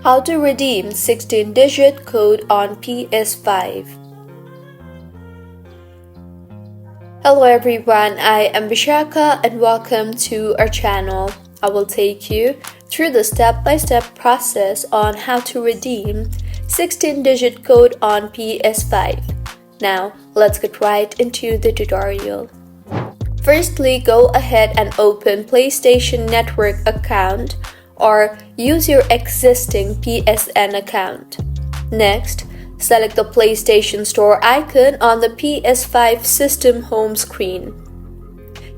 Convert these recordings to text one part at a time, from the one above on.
How to redeem 16-digit code on PS5. Hello everyone, I am Vishaka and welcome to our channel. I will take you through the step-by-step process on how to redeem 16-digit code on PS5. Now, let's get right into the tutorial. Firstly, go ahead and open PlayStation Network account or use your existing PSN account. Next, select the PlayStation Store icon on the PS5 system home screen.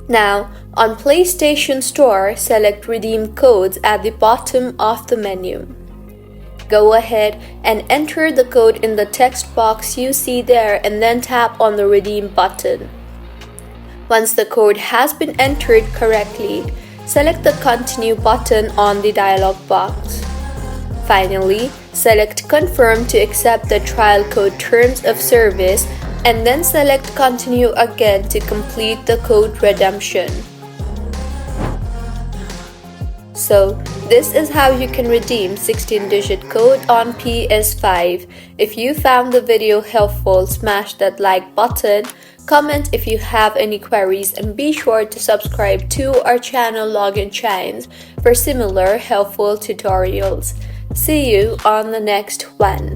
Now, on PlayStation Store, select Redeem Codes at the bottom of the menu. Go ahead and enter the code in the text box you see there and then tap on the Redeem button. Once the code has been entered correctly, select the Continue button on the dialog box. Finally, select Confirm to accept the trial code terms of service and then select Continue again to complete the code redemption. So, this is how you can redeem 16-digit code on PS5. If you found the video helpful, smash that like button, comment if you have any queries, and be sure to subscribe to our channel Login Chimes for similar helpful tutorials. See you on the next one.